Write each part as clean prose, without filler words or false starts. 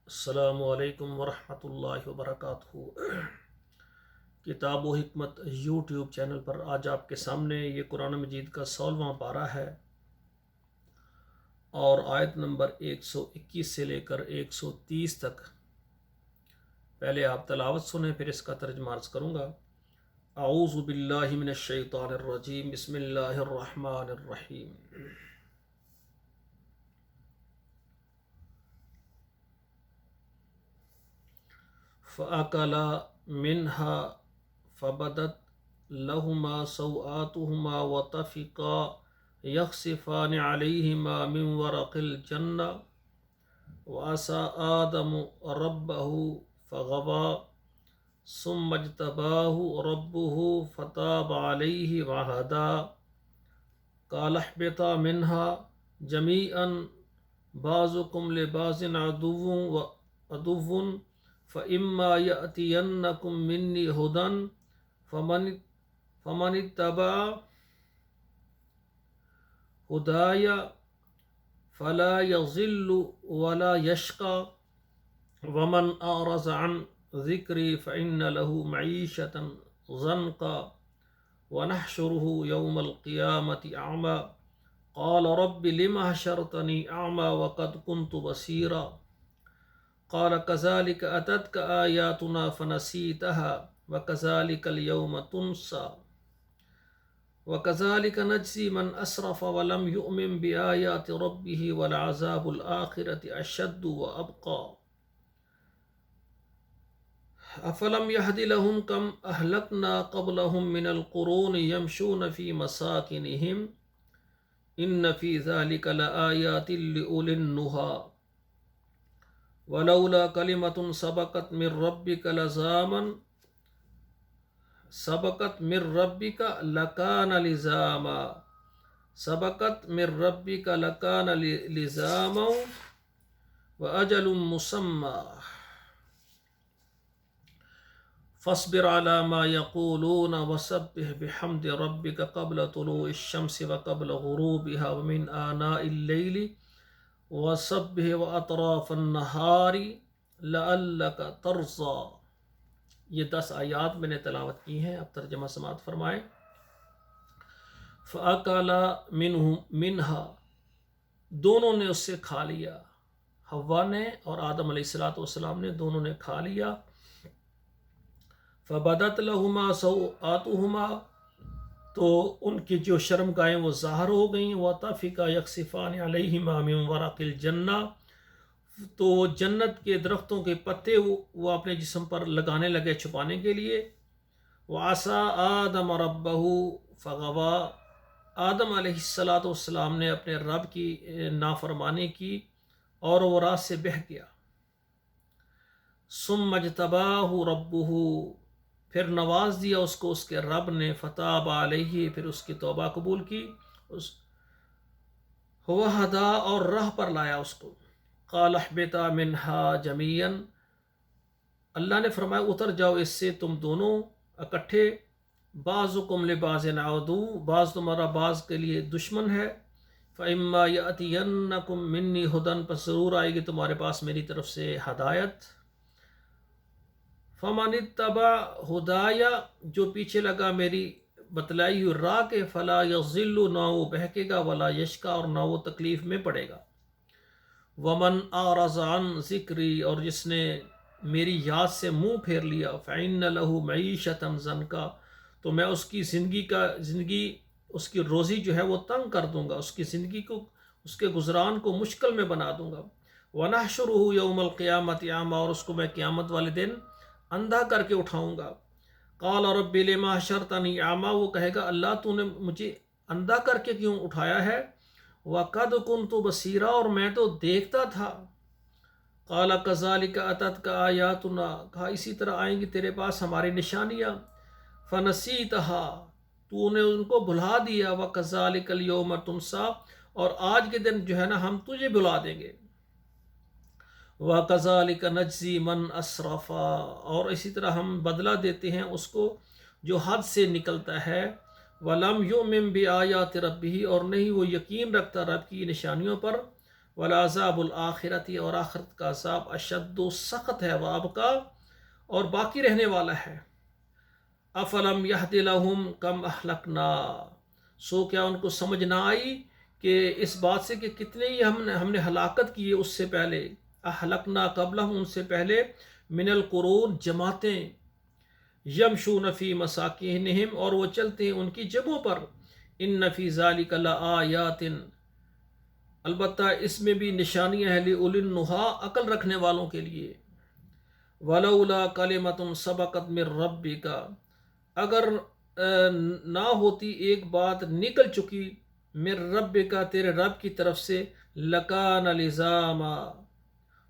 السلام علیکم ورحمۃ اللہ وبرکاتہ۔ کتاب و حکمت یوٹیوب چینل پر آج آپ کے سامنے یہ قرآن مجید کا 16واں پارہ ہے اور آیت نمبر 121 سے لے کر 130 تک۔ پہلے آپ تلاوت سنیں، پھر اس کا ترجمہ عرض کروں گا۔ اعوذ باللہ من الشیطان الرجیم، بسم اللہ الرحمن الرحیم۔ فَأَكَلَا مِنْهَا فَبَدَتْ لَهُمَا سَوْآتُهُمَا وَطَفِقَا يَخْصِفَانِ عَلَيْهِمَا مِنْ وَرَقِ الْجَنَّةِ وَعَصَىٰ آدَمُ رَبَّهُ فَغَوَىٰ ثُمَّ اجْتَبَاهُ رَبُّهُ فَتَابَ عَلَيْهِ وَهَدَىٰ قَالَ اهْبِطَا مِنْهَا جَمِيعًا بَعْضُكُمْ لِبَعْضٍ عَدُوٌّ فَإِمَّا يَأْتِيَنَّكُم مِّنِّي هُدًى فَمَنِ اتَّبَعَ هُدَايَ فَلَا يَضِلُّ وَلَا يَشْقَىٰ وَمَنْ أَعْرَضَ عَنْ ذِكْرِي فَإِنَّ لَهُ مَعِيشَةً ضَنْكًا وَنَحْشُرُهُ يَوْمَ الْقِيَامَةِ أَعْمَىٰ قَالَ رَبِّ لِمَ حَشَرْتَنِي أَعْمَىٰ وَقَدْ كُنتُ بَصِيرًا قال كذلك أتتك آياتنا فنسيتها وكذلك اليوم تنسى وكذلك نجزي من أسرف ولم يؤمن بآيات ربه ولعذاب الآخرة أشد وأبقى أفلم يهد لهم كم أهلكنا قبلهم من القرون يمشون في مساكنهم إن في ذلك لآيات لأولي النهى ولولا كلمة سبقت من ربك لكان لزاما وأجل مسمى فاصبر على ما يقولون وسبح بحمد ربك قبل طلوع الشمس وقبل غروبها ومن آناء الليل وَسَبِّحْ وَأَطْرَافَ النَّهَارِ لَعَلَّكَ تَرْضَىٰ۔ یہ 10 آیات میں نے تلاوت کی ہیں، اب ترجمہ سماعت فرمائیں۔ فَأَكَلَا مِنْهَا، دونوں نے اس سے کھا لیا، حوا نے اور آدم علیہ السلام نے، دونوں نے کھا لیا۔ فَبَدَتْ لَهُمَا سَوْآتُهُمَا، تو ان کی جو شرم گاہیں وہ ظاہر ہو گئیں۔ وَطَفِقَا يَخْصِفَانِ عَلَيْهِمَا مِنْ وَرَقِ الْجَنَّةِ، تو جنت کے درختوں کے پتے وہ اپنے جسم پر لگانے لگے چھپانے کے لیے۔ وَعَصَىٰ آدَمَ رَبَّهُ فَغَوَىٰ، آدم علیہ السلام نے اپنے رب کی نافرمانی کی اور وہ راہ سے بہہ گیا۔ ثُمَّ اجْتَبَاهُ رَبُّهُ، پھر نواز دیا اس کو اس کے رب نے، فتاب علیہ، پھر اس کی توبہ قبول کی، وہدا، اور راہ پر لایا اس کو۔ قال اہبطا منہا جمیعا، اللہ نے فرمایا اتر جاؤ اس سے تم دونوں اکٹھے۔ بعضکم لبعض عدو، بعض تمہارا بعض کے لیے دشمن ہے۔ فإما یأتینکم منی ھدی، پس ضرور آئے گی تمہارے پاس میری طرف سے ہدایت۔ فمن اتبع ہدایا، جو پیچھے لگا میری بتلائی ہوئی راہ کے، فلا یضل، نہ وہ بہکے گا، ولا یشقی، اور نہ وہ تکلیف میں پڑے گا۔ ومن اعرض عن ذکری، اور جس نے میری یاد سے منہ پھیر لیا، فإن له معیشۃ ضنکا، تو میں اس کی زندگی اس کی روزی جو ہے وہ تنگ کر دوں گا، اس کی زندگی کو، اس کے گزران کو مشکل میں بنا دوں گا۔ ونحشرہ یوم القیامۃ اعمیٰ، اور اس کو میں قیامت والے دن اندھا کر کے اٹھاؤں گا۔ قال رب لم حشرتنی اعمیٰ، وہ کہے گا اللہ تو نے مجھے اندھا کر کے کیوں اٹھایا ہے؟ وقد كنت بصیرا، اور میں تو دیکھتا تھا۔ قال كذلك اتتك آیاتنا، کہا اسی طرح آئیں گی تیرے پاس ہماری نشانیاں۔ فنسیتها، تو نے ان کو بھلا دیا۔ وكذلك اليوم تنسى، اور آج کے دن جو ہے نا ہم تجھے بھلا دیں گے۔ وَكَذَلِكَ نَجْزِي مَنْ أَسْرَفَ، اور اسی طرح ہم بدلہ دیتے ہیں اس کو جو حد سے نکلتا ہے۔ وَلَمْ يُؤْمِنْ بِآيَاتِ رَبِّهِ، اور نہیں وہ یقین رکھتا رب کی نشانیوں پر۔ وَالْعَذَابُ الْآخِرَةِ اور آخرت کا عذاب اشد سخت ہے وابقا اور باقی رہنے والا ہے۔ افلم یہد لہم کم اہلکنا سو کیا ان کو سمجھ نہ آئی کہ اس بات سے کہ کتنے ہی ہم نے ہلاکت کی اس سے پہلے، اہلکنا قبلہم ان سے پہلے، من القرون جماعتیں، یمشون فی مساکینہم اور وہ چلتے ہیں ان کی جگہوں پر، ان فی ذالک لآیات البتہ اس میں بھی نشانیاں ہیں لأولی النہی عقل رکھنے والوں کے لیے۔ ولولا کلمۃ سبقت من ربک اگر نہ ہوتی ایک بات نکل چکی من ربک تیرے رب کی طرف سے، لکان لزاما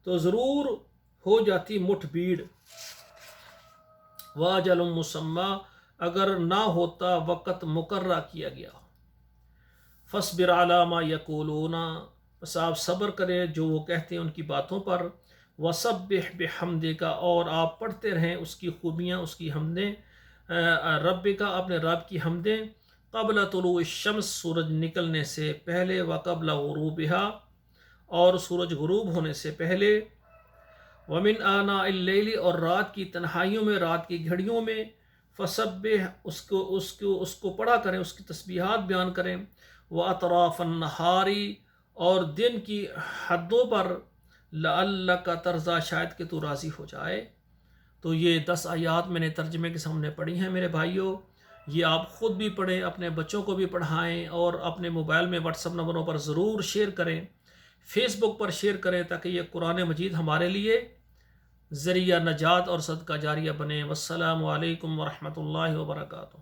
تو ضرور ہو جاتی مٹھ بھیڑ، واجل مسمى اگر نہ ہوتا وقت مقررہ کیا گیا۔ فاصبر علی ما یقولون بس آپ صبر کریں جو وہ کہتے ہیں ان کی باتوں پر، وسبح بحمدک اور آپ پڑھتے رہیں اس کی خوبیاں، اس کی حمدیں، رب کا اپنے رب کی حمدیں، قبل طلوع الشمس سورج نکلنے سے پہلے، وقبل غروبها اور سورج غروب ہونے سے پہلے، ومن آناء اللیل اور رات کی تنہائیوں میں، رات کی گھڑیوں میں، فسبح اس کو پڑھا کریں، اس کی تسبیحات بیان کریں، واطراف النہار اور دن کی حدوں پر، لعلک ترضی شاید کہ تو راضی ہو جائے۔ تو یہ 10 آیات میں نے ترجمے کے سامنے پڑھی ہیں میرے بھائیوں، یہ آپ خود بھی پڑھیں، اپنے بچوں کو بھی پڑھائیں اور اپنے موبائل میں واٹس ایپ نمبروں پر ضرور شیئر کریں، فیس بک پر شیئر کریں تاکہ یہ قرآن مجید ہمارے لیے ذریعہ نجات اور صدقہ جاریہ بنے۔ والسلام علیکم ورحمۃ اللہ وبرکاتہ۔